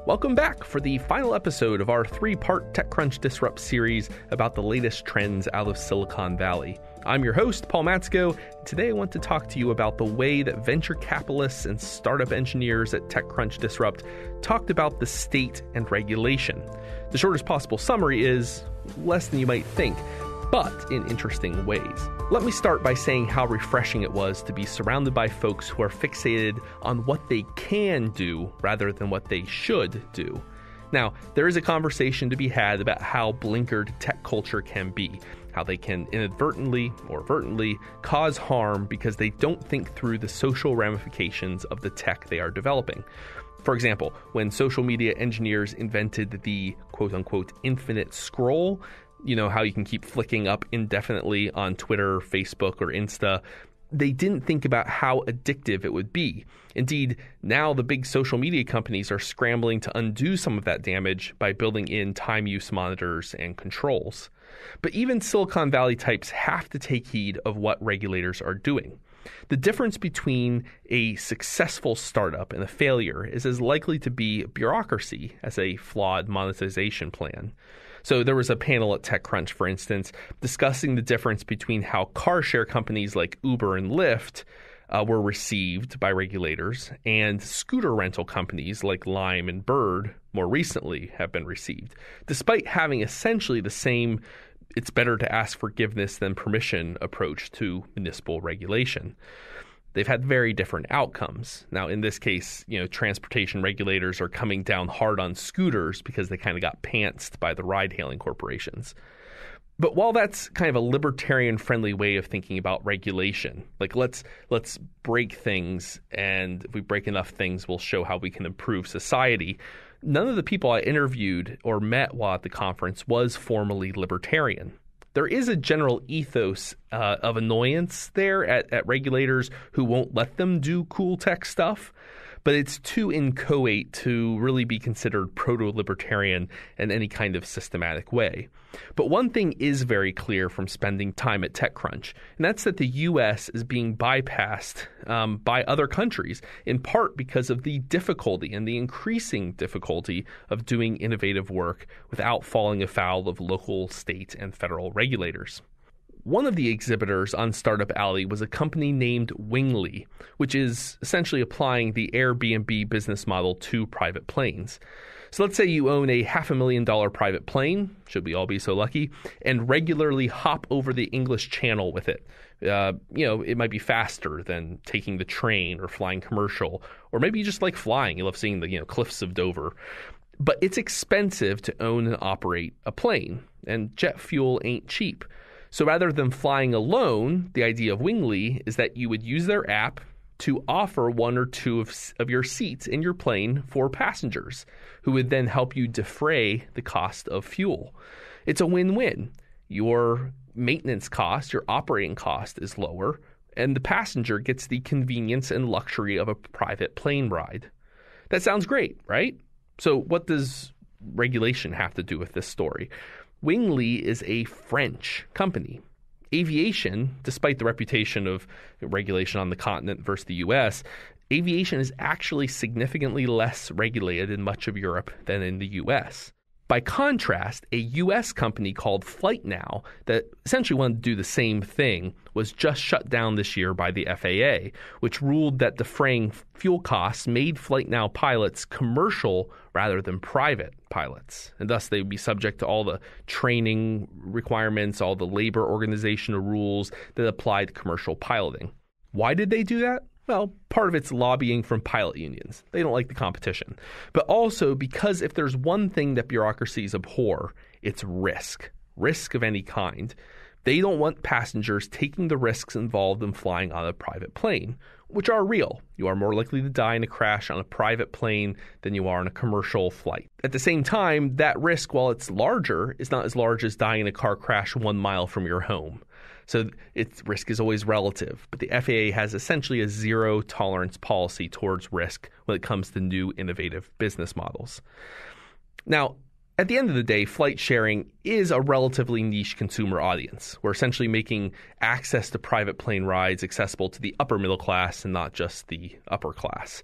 Welcome back for the final episode of our three-part TechCrunch Disrupt series about the latest trends out of Silicon Valley. I'm your host, Paul Matzko. Today I want to talk to you about the way that venture capitalists and startup engineers at TechCrunch Disrupt talked about the state and regulation. The shortest possible summary is less than you might think, but in interesting ways. Let me start by saying how refreshing it was to be surrounded by folks who are fixated on what they can do rather than what they should do. Now, there is a conversation to be had about how blinkered tech culture can be, how they can inadvertently or vertently cause harm because they don't think through the social ramifications of the tech they are developing. For example, when social media engineers invented the quote-unquote infinite scroll, you know, how you can keep flicking up indefinitely on Twitter, Facebook, or Insta, they didn't think about how addictive it would be. Indeed, now the big social media companies are scrambling to undo some of that damage by building in time use monitors and controls. But even Silicon Valley types have to take heed of what regulators are doing. The difference between a successful startup and a failure is as likely to be bureaucracy as a flawed monetization plan. So there was a panel at TechCrunch, for instance, discussing the difference between how car share companies like Uber and Lyft were received by regulators and scooter rental companies like Lime and Bird more recently have been received, despite having essentially the same "it's better to ask forgiveness than permission" approach to municipal regulation. They've had very different outcomes. Now, in this case, transportation regulators are coming down hard on scooters because they kind of got pantsed by the ride-hailing corporations. But while that's kind of a libertarian-friendly way of thinking about regulation, like let's break things, and if we break enough things, we'll show how we can improve society, none of the people I interviewed or met while at the conference was formally libertarian. There is a general ethos of annoyance there at regulators who won't let them do cool tech stuff, but it's too inchoate to really be considered proto-libertarian in any kind of systematic way. But one thing is very clear from spending time at TechCrunch, and that's that the U.S. is being bypassed by other countries, in part because of the difficulty and the increasing difficulty of doing innovative work without falling afoul of local, state, and federal regulators. One of the exhibitors on Startup Alley was a company named Wingly, which is essentially applying the Airbnb business model to private planes. So let's say you own a $500,000 private plane, should we all be so lucky, and regularly hop over the English Channel with it. It might be faster than taking the train or flying commercial, or maybe you just like flying. You love seeing the cliffs of Dover. But it's expensive to own and operate a plane, and jet fuel ain't cheap. So rather than flying alone, the idea of Wingly is that you would use their app to offer one or two of your seats in your plane for passengers, who would then help you defray the cost of fuel. It's a win-win. Your maintenance cost, your operating cost is lower, and the passenger gets the convenience and luxury of a private plane ride. That sounds great, right? So what does regulation have to do with this story? Wingly is a French company. Aviation, despite the reputation of regulation on the continent versus the U.S., aviation is actually significantly less regulated in much of Europe than in the U.S. By contrast, a U.S. company called FlightNow that essentially wanted to do the same thing was just shut down this year by the FAA, which ruled that defraying fuel costs made FlightNow pilots commercial rather than private pilots. And thus they would be subject to all the training requirements, all the labor organizational rules that apply to commercial piloting. Why did they do that? Well, part of it's lobbying from pilot unions. They don't like the competition. But also because if there's one thing that bureaucracies abhor, it's risk of any kind. They don't want passengers taking the risks involved in flying on a private plane, which are real. You are more likely to die in a crash on a private plane than you are on a commercial flight. At the same time, that risk, while it's larger, is not as large as dying in a car crash 1 mile from your home. So its risk is always relative, but the FAA has essentially a zero tolerance policy towards risk when it comes to new innovative business models. Now, at the end of the day, flight sharing is a relatively niche consumer audience. We're essentially making access to private plane rides accessible to the upper middle class and not just the upper class.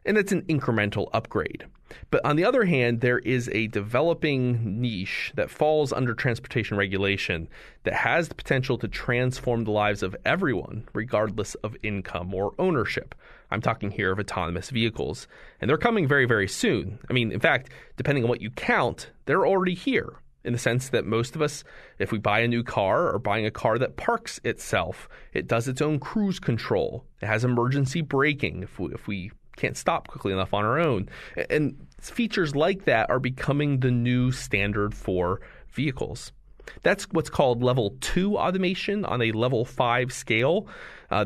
and it's an incremental upgrade. But on the other hand, there is a developing niche that falls under transportation regulation that has the potential to transform the lives of everyone, regardless of income or ownership. I'm talking here of autonomous vehicles. And they're coming very, very soon. I mean, in fact, depending on what you count, they're already here, in the sense that most of us, if we buy a new car or buying a car that parks itself, it does its own cruise control. It has emergency braking if we can't stop quickly enough on our own. And features like that are becoming the new standard for vehicles. That's what's called level 2 automation on a level 5 scale.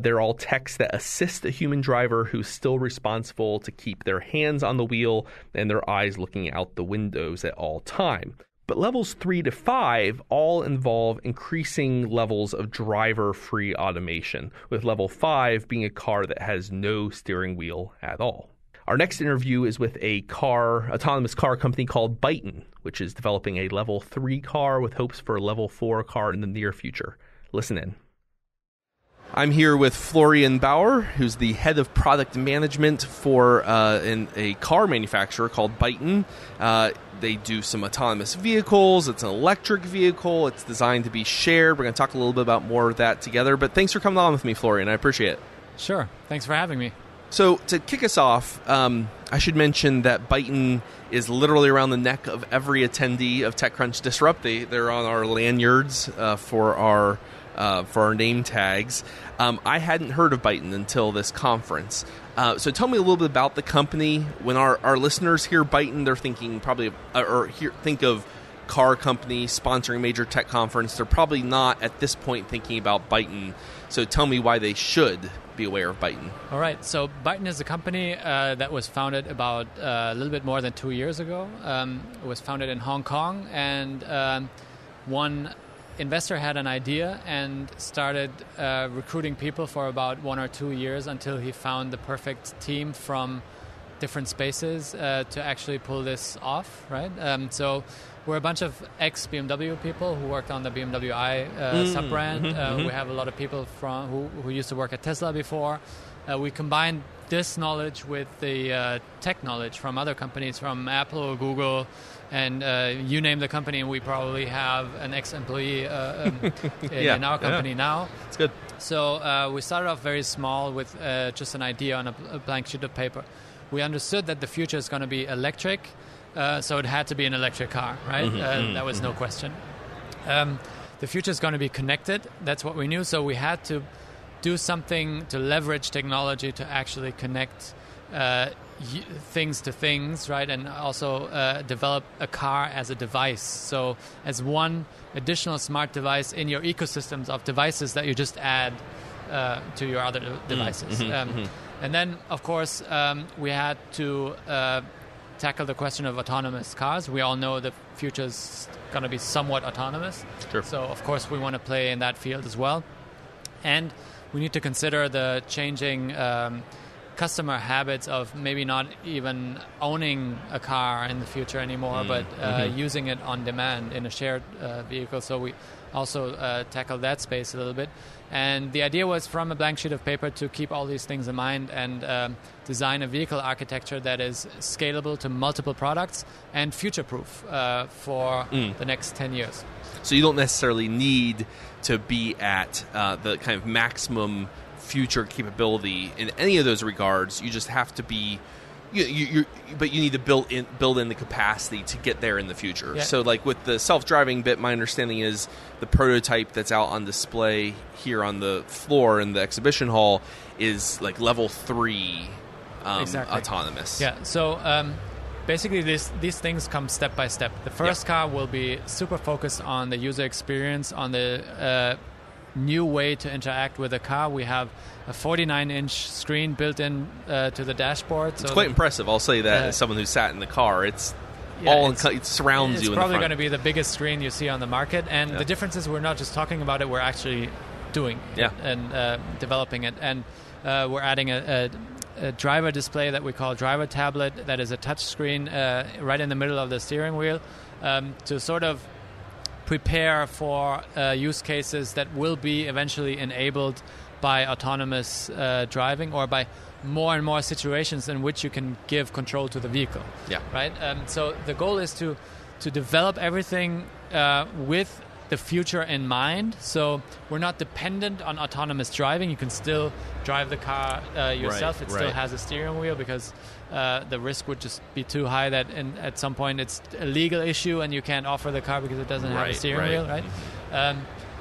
They're all techs that assist a human driver who's still responsible to keep their hands on the wheel and their eyes looking out the windows at all time. But levels 3 to 5 all involve increasing levels of driver-free automation, with level 5 being a car that has no steering wheel at all. Our next interview is with a autonomous car company called Byton, which is developing a level 3 car with hopes for a level 4 car in the near future. Listen in. I'm here with Florian Bauer, who's the head of product management for a car manufacturer called Byton. They do some autonomous vehicles. It's an electric vehicle. It's designed to be shared. We're going to talk a little bit about more of that together. But thanks for coming on with me, Florian. I appreciate it. Sure. Thanks for having me. So to kick us off, I should mention that Byton is literally around the neck of every attendee of TechCrunch Disrupt. They're on our lanyards for our name tags. I hadn't heard of Byton until this conference. So tell me a little bit about the company. When our listeners hear Byton, they're thinking think of car company sponsoring major tech conference. They're probably not at this point thinking about Byton. So tell me why they should be aware of Byton. All right. So Byton is a company that was founded about a little bit more than 2 years ago. It was founded in Hong Kong, and one investor had an idea and started recruiting people for about 1 or 2 years until he found the perfect team from different spaces to actually pull this off, right? So we're a bunch of ex-BMW people who worked on the BMW i sub-brand. We have a lot of people who used to work at Tesla before. We combined this knowledge with the tech knowledge from other companies, from Apple or Google, and you name the company, and we probably have an ex-employee in our company now. That's good. So we started off very small with just an idea on a blank sheet of paper. We understood that the future is going to be electric, so it had to be an electric car, right? That was no question. The future is going to be connected. That's what we knew. So we had to do something to leverage technology to actually connect things to things, right? And also develop a car as a device. So as one additional smart device in your ecosystems of devices that you just add to your other devices. And then, of course, we had to tackle the question of autonomous cars. We all know the future is going to be somewhat autonomous. Sure. So, of course, we want to play in that field as well. And we need to consider the changing customer habits of maybe not even owning a car in the future anymore, but using it on demand in a shared vehicle. So we also tackled that space a little bit. And the idea was, from a blank sheet of paper, to keep all these things in mind and design a vehicle architecture that is scalable to multiple products and future-proof for the next 10 years. So you don't necessarily need to be at the kind of maximum future capability in any of those regards. You just have to be, but you need to build in the capacity to get there in the future. Yeah. So like with the self-driving bit, my understanding is the prototype that's out on display here on the floor in the exhibition hall is like level 3 exactly. autonomous. Yeah. So basically these things come step by step. The first car will be super focused on the user experience, on the new way to interact with a car. We have a 49-inch screen built in to the dashboard. It's quite impressive. I'll say that as someone who sat in the car. It surrounds you in the front. It's probably going to be the biggest screen you see on the market. And the difference is we're not just talking about it, we're actually doing it and developing it. And we're adding a driver display that we call driver tablet that is a touch screen right in the middle of the steering wheel to sort of prepare for use cases that will be eventually enabled by autonomous driving or by more and more situations in which you can give control to the vehicle. Yeah. Right. So the goal is to develop everything with the future in mind. So we're not dependent on autonomous driving. You can still drive the car yourself. It still has a steering wheel because the risk would just be too high that at some point it's a legal issue and you can't offer the car because it doesn't have a steering wheel. Right.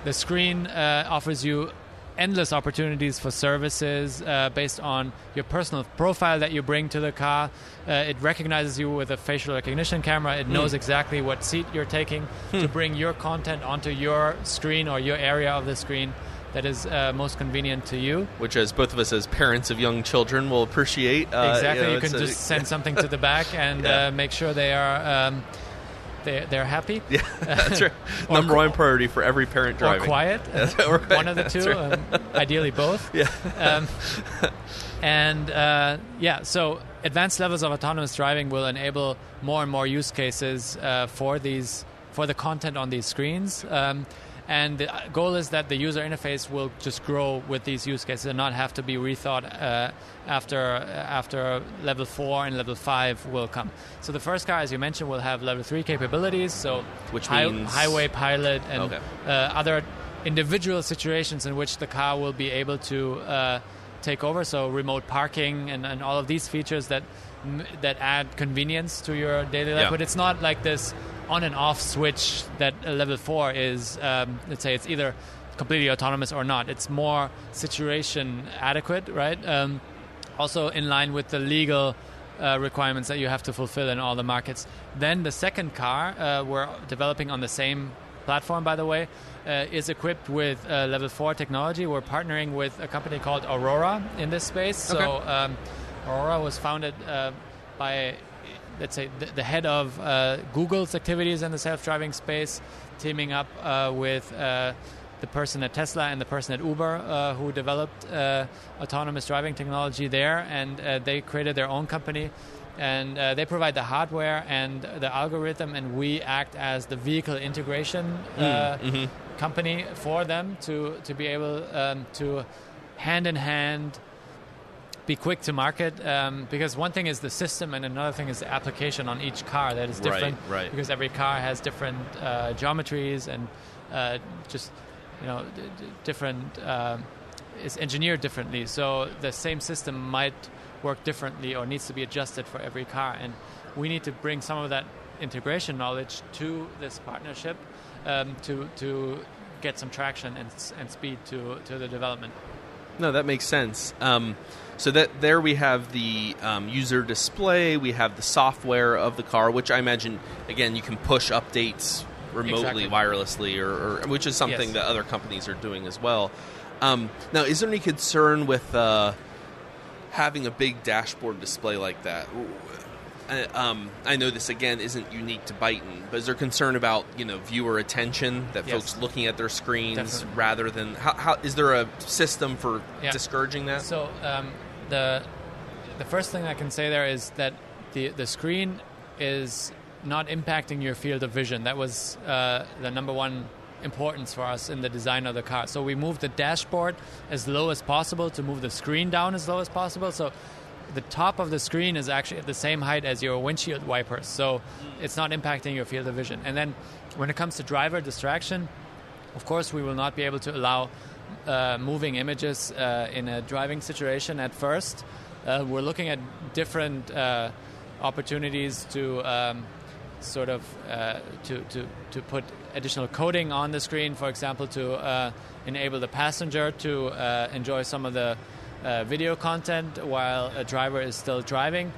The screen offers you endless opportunities for services based on your personal profile that you bring to the car. It recognizes you with a facial recognition camera. It knows exactly what seat you're taking to bring your content onto your screen or your area of the screen that is most convenient to you. Which, as both of us as parents of young children will appreciate. Exactly. You can just send something to the back and make sure they are... They're happy. Yeah, that's right. Number one priority for every parent driving. Or quiet. One of the two. Right. Ideally both. Yeah. So advanced levels of autonomous driving will enable more and more use cases for the content on these screens. And the goal is that the user interface will just grow with these use cases and not have to be rethought after level 4 and level 5 will come. So the first car, as you mentioned, will have level 3 capabilities. So which means highway pilot and other individual situations in which the car will be able to take over. So remote parking and all of these features that add convenience to your daily life. But it's not like this on and off switch that level 4 is, let's say it's either completely autonomous or not. It's more situation adequate, right? Also in line with the legal requirements that you have to fulfill in all the markets. Then the second car, we're developing on the same platform, by the way, is equipped with level 4 technology. We're partnering with a company called Aurora in this space. Okay. So Aurora was founded by... let's say the head of Google's activities in the self-driving space, teaming up with the person at Tesla and the person at Uber who developed autonomous driving technology there, and they created their own company, and they provide the hardware and the algorithm, and we act as the vehicle integration company for them to be able to hand in hand be quick to market, because one thing is the system and another thing is the application on each car that is different. Right. Because every car has different geometries and different is engineered differently. So the same system might work differently or needs to be adjusted for every car, and we need to bring some of that integration knowledge to this partnership to get some traction and speed to the development. No, that makes sense. So that there we have the user display, we have the software of the car, which I imagine, again, you can push updates remotely, wirelessly, or which is something that other companies are doing as well. Now, is there any concern with having a big dashboard display like that? I know this, again, isn't unique to Byton, but is there concern about viewer attention, that folks looking at their screens rather than... How is there a system for discouraging that? So the first thing I can say there is that the screen is not impacting your field of vision. That was the number one importance for us in the design of the car. So we moved the dashboard as low as possible to move the screen down as low as possible. So the top of the screen is actually at the same height as your windshield wipers, so it's not impacting your field of vision. And then when it comes to driver distraction, of course we will not be able to allow moving images in a driving situation at first. We're looking at different opportunities to to put additional coding on the screen, for example, to enable the passenger to enjoy some of the video content while a driver is still driving.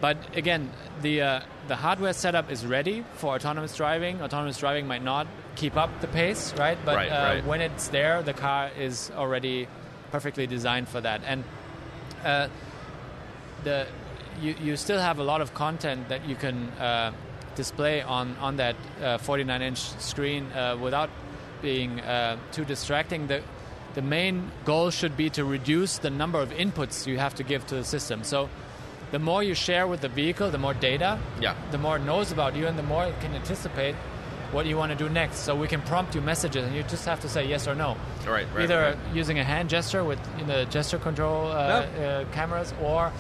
But again, the hardware setup is ready for autonomous driving. Autonomous driving might not keep up the pace, right? But when it's there, the car is already perfectly designed for that. And you still have a lot of content that you can display on that 49-inch screen without being too distracting. The main goal should be to reduce the number of inputs you have to give to the system. So the more you share with the vehicle, the more data, the more it knows about you, and the more it can anticipate what you want to do next. So we can prompt you messages, and you just have to say yes or no. Right. Either using a hand gesture with the gesture control cameras, or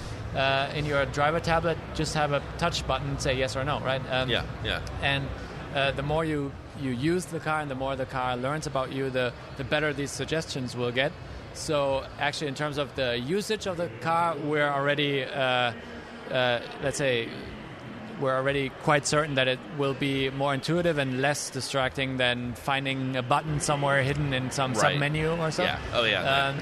in your driver tablet, just have a touch button, say yes or no, right? And the more you use the car and the more the car learns about you, the better these suggestions will get. So actually, in terms of the usage of the car, we're already, let's say, we're already quite certain that it will be more intuitive and less distracting than finding a button somewhere hidden in some sub-menu or so. Yeah. Oh, yeah.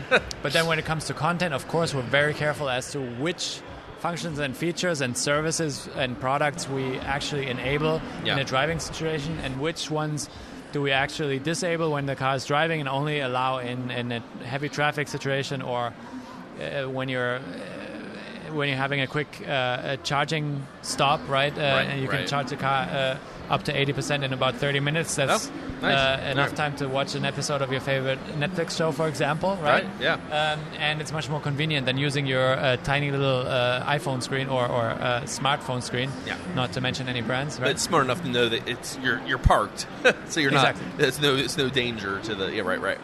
But then when it comes to content, of course, we're very careful as to which functions and features and services and products we actually enable in a driving situation, and which ones do we actually disable when the car is driving and only allow in a heavy traffic situation, or when you're having a quick charging stop, right? And you can charge the car up to 80% in about 30 minutes. That's enough time to watch an episode of your favorite Netflix show, for example, right? And it's much more convenient than using your tiny little iPhone screen or smartphone screen, not to mention any brands. Right? But it's smart enough to know that it's you're parked, so you're not. It's no danger to the. Yeah, right.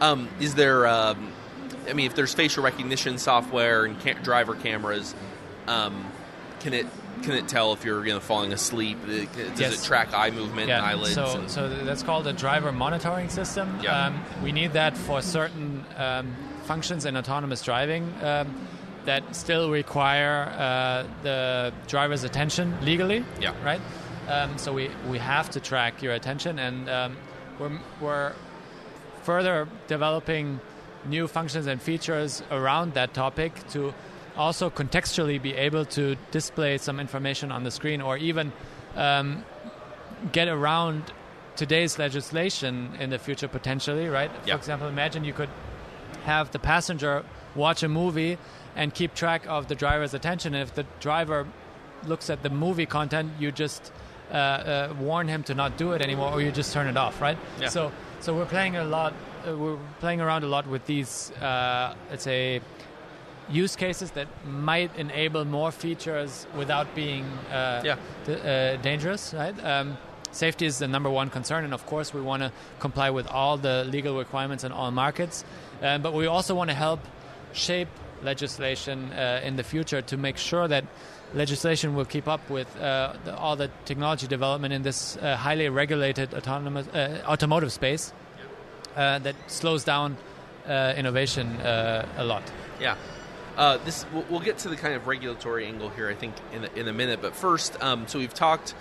Yeah. Is there? I mean, if there's facial recognition software and driver cameras, can it tell if you're falling asleep? Does it track eye movement and eyelids? So that's called a driver monitoring system. We need that for certain functions in autonomous driving that still require the driver's attention legally. Right. So we have to track your attention, and we're further developing new functions and features around that topic to also contextually be able to display some information on the screen, or even get around today's legislation in the future potentially, right? For example, imagine you could have the passenger watch a movie and keep track of the driver's attention, and if the driver looks at the movie content, you just warn him to not do it anymore, or you just turn it off, right? So we're playing around a lot with these, let's say, use cases that might enable more features without being dangerous, right? Safety is the number one concern, and of course we want to comply with all the legal requirements in all markets, but we also want to help shape legislation in the future to make sure that legislation will keep up with all the technology development in this highly regulated automotive space that slows down innovation a lot. We'll get to the kind of regulatory angle here, I think, in a minute. But first, so we've talked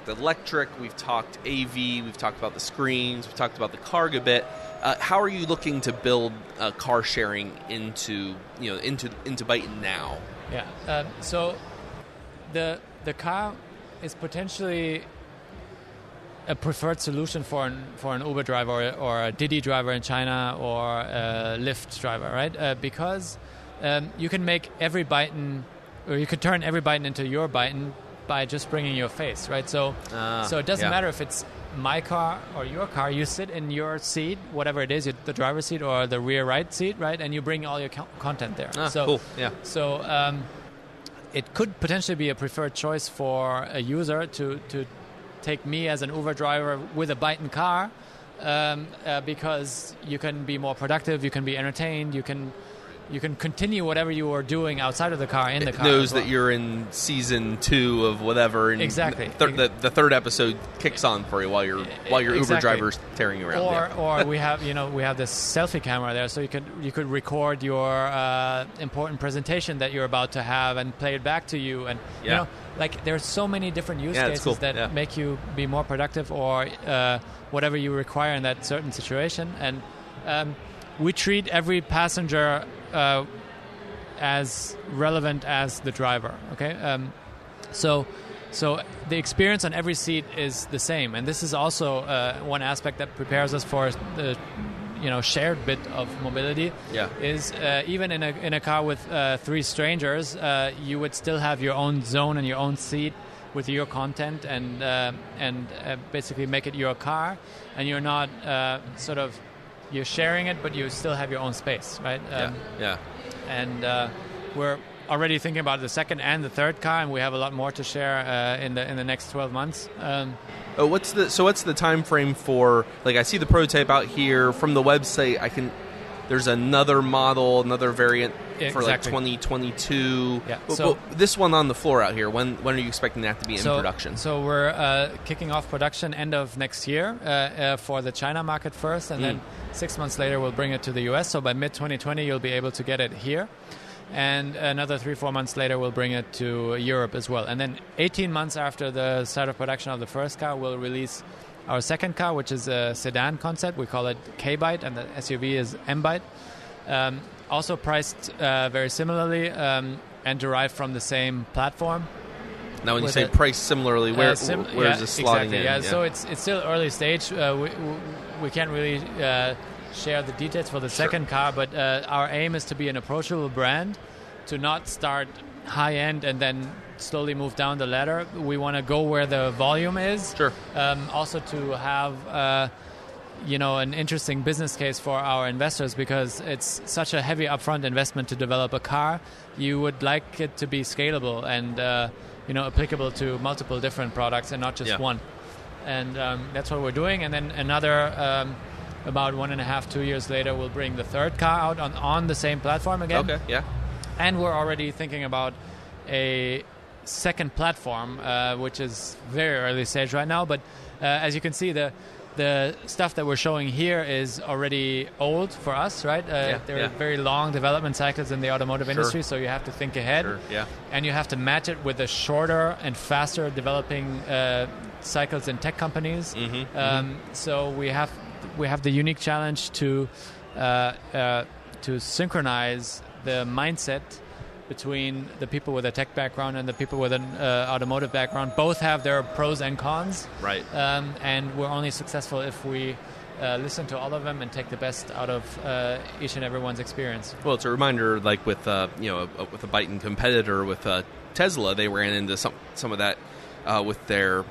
electric, we've talked AV, we've talked about the screens, we've talked about the cargo a bit. How are you looking to build car sharing into Byton now? So the car is potentially a preferred solution for an Uber driver or a Didi driver in China, or a Lyft driver, right? Because you can make every Byton, or you could turn every Byton into your Byton by just bringing your face, right? So it doesn't matter if it's my car or your car. You sit in your seat, whatever it is, the driver's seat or the rear right seat, right? And you bring all your content there. Cool. So it could potentially be a preferred choice for a user to take me as an Uber driver with a Byton car, because you can be more productive, you can be entertained, you can continue whatever you were doing outside of the car in the car. It knows that you're in season 2 of whatever. And exactly. The third episode kicks on for you while your Uber driver's tearing you around. Or we have this selfie camera there, so you could record your important presentation that you're about to have and play it back to you, and there's so many different use cases that make you be more productive, or whatever you require in that certain situation. And we treat every passenger as relevant as the driver. Okay, so the experience on every seat is the same, and this is also one aspect that prepares us for the shared bit of mobility. Is even in a car with 3 strangers, you would still have your own zone and your own seat with your content, and basically make it your car, and you're not you're sharing it, but you still have your own space, right? And we're already thinking about the second and the third car, and we have a lot more to share in the next 12 months. What's the time frame for? Like, I see the prototype out here from the website. There's another model, another variant for like 2022. Yeah. So this one on the floor out here, when are you expecting that to be in production? So we're kicking off production end of next year for the China market first, and then 6 months later we'll bring it to the US. So by mid-2020 you'll be able to get it here. And another 3-4 months later, we'll bring it to Europe as well. And then 18 months after the start of production of the first car, we'll release our second car, which is a sedan concept. We call it K-Byte, and the SUV is M-Byte. Also priced very similarly and derived from the same platform. Now, when you say priced similarly, where is this slotting in? Yeah, so it's still early stage. We can't really share the details for the second car, but our aim is to be an approachable brand, to not start high-end and then slowly move down the ladder. We want to go where the volume is. Sure. Also to have an interesting business case for our investors, because it's such a heavy upfront investment to develop a car. You would like it to be scalable and applicable to multiple different products and not just one. And that's what we're doing. And then another about 1.5, 2 years later, we'll bring the third car out on the same platform again. Okay, yeah. And we're already thinking about a second platform, which is very early stage right now. But as you can see, the stuff that we're showing here is already old for us, right? There are very long development cycles in the automotive industry, so you have to think ahead. Sure, yeah. And you have to match it with the shorter and faster developing cycles in tech companies. So we have the unique challenge to synchronize the mindset between the people with a tech background and the people with an automotive background. Both have their pros and cons. Right. And we're only successful if we listen to all of them and take the best out of each and everyone's experience. Well, it's a reminder, like with with a Byton competitor with Tesla, they ran into some of that with their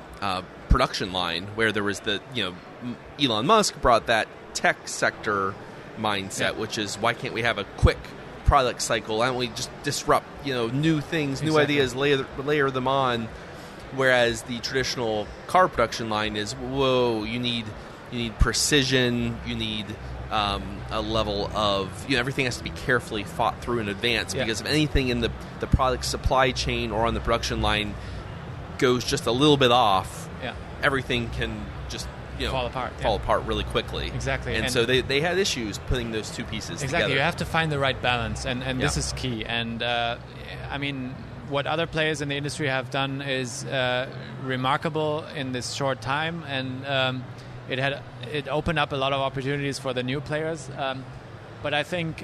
production line, where there was Elon Musk brought that tech sector mindset, which is, why can't we have a quick product cycle? Why don't we just disrupt new things, new ideas, layer them on? Whereas the traditional car production line is, you need precision, you need a level of everything has to be carefully thought through in advance, because if anything in the product supply chain or on the production line goes just a little bit off, everything can just fall apart really quickly. Exactly. And so they had issues putting those two pieces together. You have to find the right balance, and this is key. And what other players in the industry have done is remarkable in this short time, and it opened up a lot of opportunities for the new players. But I think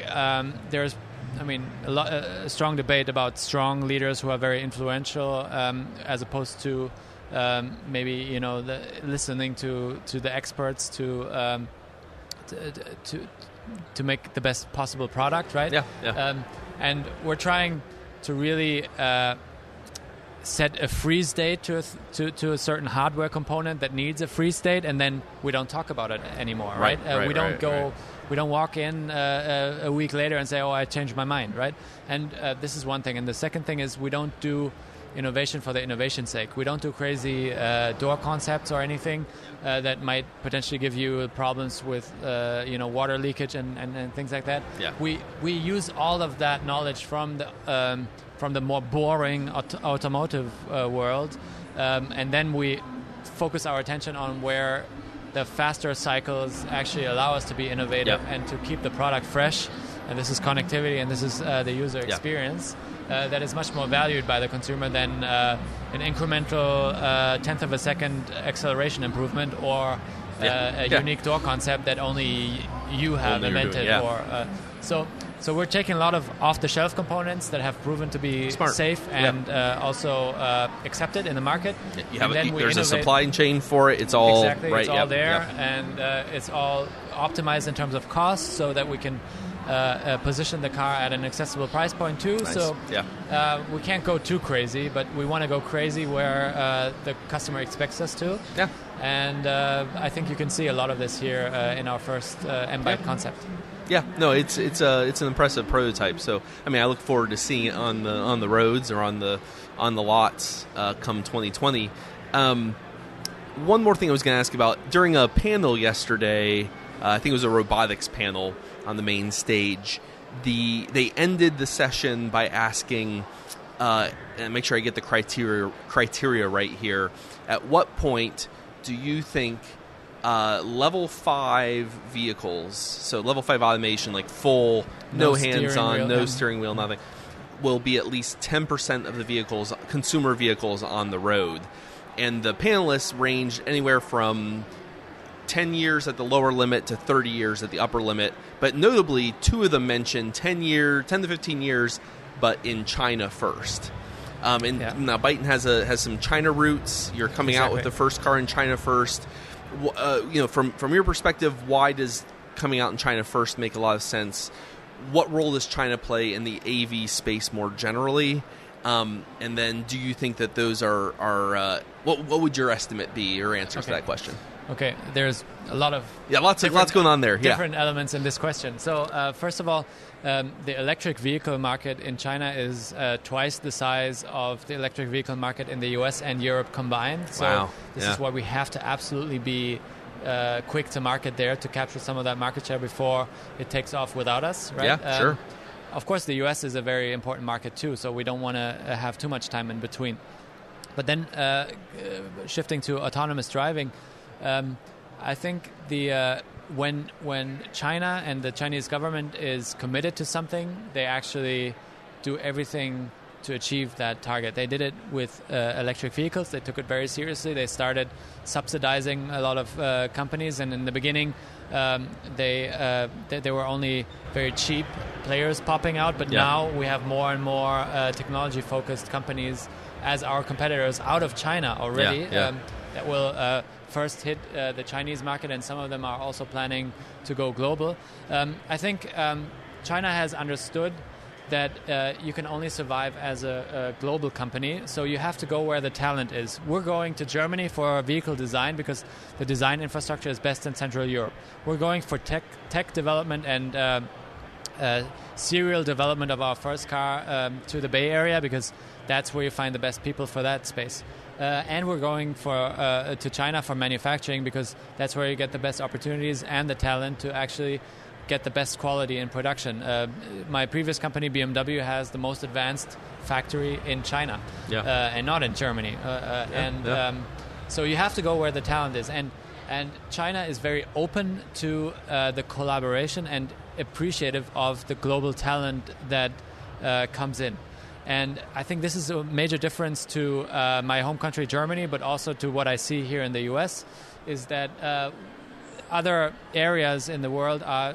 there's a strong debate about strong leaders who are very influential, as opposed to listening to the experts to make the best possible product, right? And we're trying to really set a freeze date to a certain hardware component that needs a freeze date, and then we don't talk about it anymore, right? We don't walk in a week later and say, I changed my mind, right? And this is one thing. And the second thing is, we don't do innovation for the innovation's sake. We don't do crazy door concepts or anything that might potentially give you problems with water leakage and things like that. We use all of that knowledge from the more boring automotive world, and then we focus our attention on where the faster cycles actually allow us to be innovative and to keep the product fresh. And this is connectivity, and this is the user experience. That is much more valued by the consumer than an incremental tenth of a second acceleration improvement, or a unique door concept that only you have invented. So we're taking a lot of off-the-shelf components that have proven to be safe and also accepted in the market. There's a supply chain for it. It's all it's all there, and it's all optimized in terms of cost, so that we can position the car at an accessible price point too. Nice. So we can't go too crazy, but we want to go crazy where the customer expects us to. And I think you can see a lot of this here in our first M-Byte concept. Yeah, no, it's an impressive prototype. So, I mean, I look forward to seeing it on the roads or on the lots come 2020. One more thing I was going to ask about during a panel yesterday. I think it was a robotics panel on the main stage. They ended the session by asking, and make sure I get the criteria right here. At what point do you think level 5 vehicles, so level 5 automation, like full, no hands-on, no steering wheel, nothing, will be at least 10% of the vehicles, consumer vehicles on the road? And the panelists ranged anywhere from 10 years at the lower limit to 30 years at the upper limit. But notably, two of them mentioned 10 to 15 years, but in China first. Now Byton has some China roots. You're coming out with the first car in China first. From your perspective, why does coming out in China first make a lot of sense? What role does China play in the AV space more generally? And then, do you think that those are what would your estimate be? Your answer to that question? Okay, there's a lot of lots going on there. Different elements in this question. So first of all, the electric vehicle market in China is twice the size of the electric vehicle market in the US and Europe combined. So this is why we have to absolutely be quick to market there to capture some of that market share before it takes off without us. Right? Yeah, sure. Of course, the US is a very important market too, so we don't want to have too much time in between. But then shifting to autonomous driving, I think when China and the Chinese government is committed to something, they actually do everything to achieve that target. They did it with electric vehicles. They took it very seriously. They started subsidizing a lot of companies, and in the beginning, they were only very cheap players popping out. But now we have more and more technology-focused companies as our competitors out of China already. That will first hit the Chinese market, and some of them are also planning to go global. I think China has understood that you can only survive as a global company, so you have to go where the talent is. We're going to Germany for vehicle design because the design infrastructure is best in Central Europe. We're going for tech development and serial development of our first car to the Bay Area because that's where you find the best people for that space. And we're going to China for manufacturing because that's where you get the best opportunities and the talent to actually get the best quality in production. My previous company, BMW, has the most advanced factory in China and not in Germany. So you have to go where the talent is. And China is very open to the collaboration and appreciative of the global talent that comes in. And I think this is a major difference to my home country, Germany, but also to what I see here in the U.S., is that other areas in the world are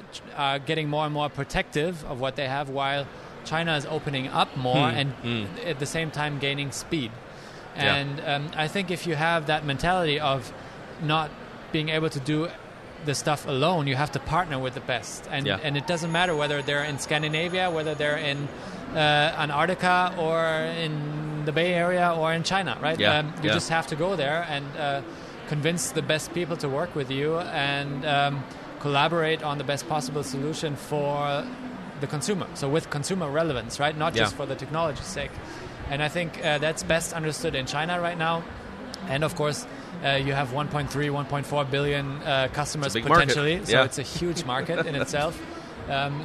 getting more and more protective of what they have, while China is opening up more and at the same time gaining speed. And I think if you have that mentality of not being able to do the stuff alone, you have to partner with the best. And it doesn't matter whether they're in Scandinavia, whether they're in Antarctica or in the Bay Area or in China, right? You just have to go there and convince the best people to work with you and collaborate on the best possible solution for the consumer. So with consumer relevance, right? Not just for the technology's sake. And I think that's best understood in China right now. And of course, you have 1.3, 1.4 billion customers potentially. Market. So it's a huge market in itself.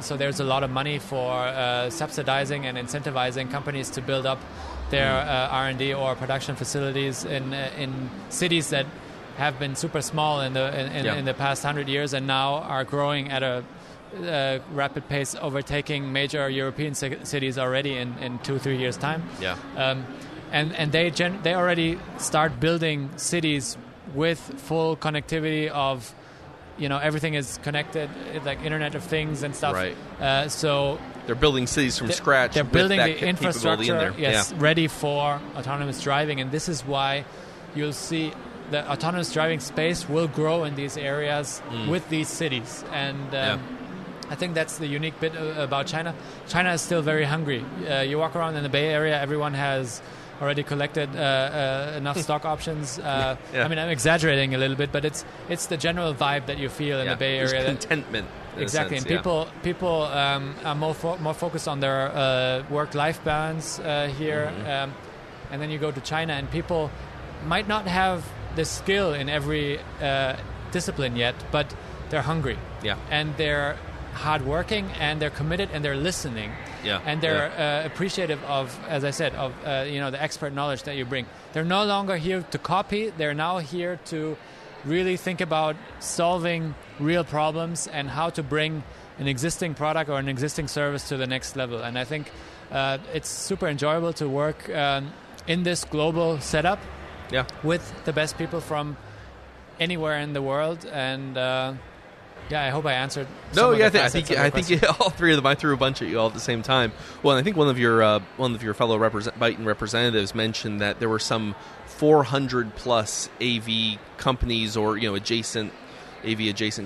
So there's a lot of money for subsidizing and incentivizing companies to build up their R&D or production facilities in cities that have been super small in the past 100 years and now are growing at a rapid pace, overtaking major European cities already in 2-3 years' time. And they already start building cities with full connectivity of, everything is connected, like Internet of Things and stuff. Right. So they're building cities from scratch. They're building the infrastructure, in there. ready for autonomous driving, and this is why you'll see the autonomous driving space will grow in these areas with these cities. And I think that's the unique bit about China. China is still very hungry. You walk around in the Bay Area, everyone has already collected enough stock options. I mean, I'm exaggerating a little bit, but it's the general vibe that you feel in the Bay Area. There's contentment Exactly, sense, and people are more focused on their work-life balance here, and then you go to China, and people might not have the skill in every discipline yet, but they're hungry, and they're hardworking, and they're committed, and they're listening, and they're appreciative of, as I said, of the expert knowledge that you bring. They're no longer here to copy; they're now here to really think about solving real problems and how to bring an existing product or an existing service to the next level. And I think it's super enjoyable to work in this global setup with the best people from anywhere in the world. And I hope I answered. I think all three of them. I threw a bunch at you all at the same time. Well, and I think one of your fellow Byton representatives mentioned that there were some 400 plus AV companies or adjacent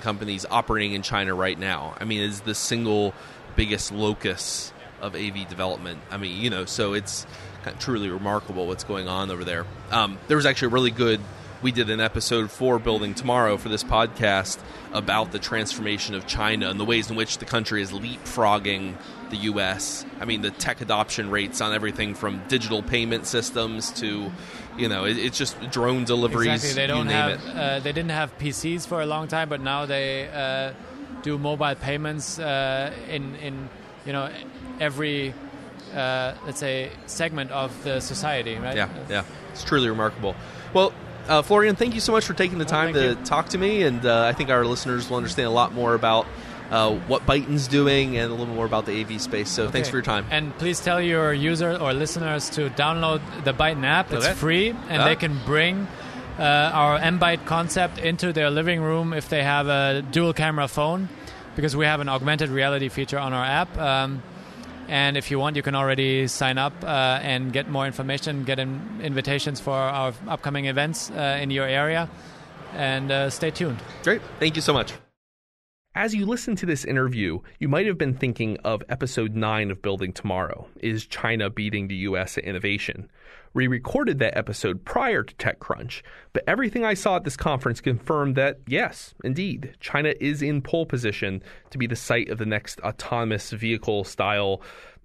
companies operating in China right now. I mean, it's the single biggest locus of AV development. I mean, so it's kind of truly remarkable what's going on over there. There was actually a really good. We did an episode for Building Tomorrow for this podcast about the transformation of China and the ways in which the country is leapfrogging the U.S. I mean, the tech adoption rates on everything from digital payment systems to, it's just drone deliveries. Exactly. They didn't have PCs for a long time, but now they do mobile payments in every let's say segment of the society. Right? Yeah. It's truly remarkable. Well. Florian, thank you so much for taking the time to talk to me, and I think our listeners will understand a lot more about what Byton's doing and a little more about the AV space. So thanks for your time. And please tell your users or listeners to download the Byton app. It's free, and they can bring our M-Byte concept into their living room if they have a dual camera phone, because we have an augmented reality feature on our app. And if you want, you can already sign up and get more information, get invitations for our upcoming events in your area, and stay tuned. Great. Thank you so much. As you listen to this interview, you might have been thinking of episode 9 of Building Tomorrow, Is China Beating the U.S. at Innovation? We recorded that episode prior to TechCrunch, but everything I saw at this conference confirmed that, yes, indeed, China is in pole position to be the site of the next autonomous vehicle-style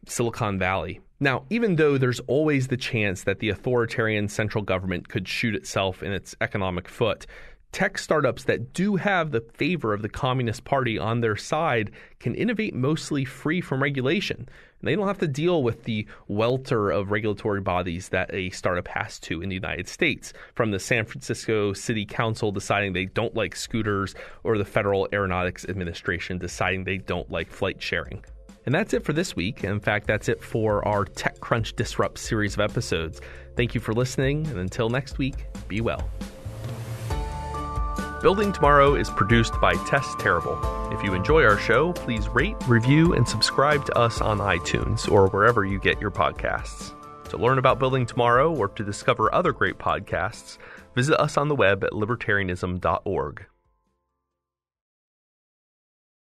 Silicon Valley. Now, even though there's always the chance that the authoritarian central government could shoot itself in its economic foot, tech startups that do have the favor of the Communist Party on their side can innovate mostly free from regulation. And they don't have to deal with the welter of regulatory bodies that a startup has to in the United States, from the San Francisco City Council deciding they don't like scooters or the Federal Aeronautics Administration deciding they don't like flight sharing. And that's it for this week. In fact, that's it for our TechCrunch Disrupt series of episodes. Thank you for listening, and until next week, be well. Building Tomorrow is produced by Tess Terrible. If you enjoy our show, please rate, review, and subscribe to us on iTunes or wherever you get your podcasts. To learn about Building Tomorrow or to discover other great podcasts, visit us on the web at libertarianism.org.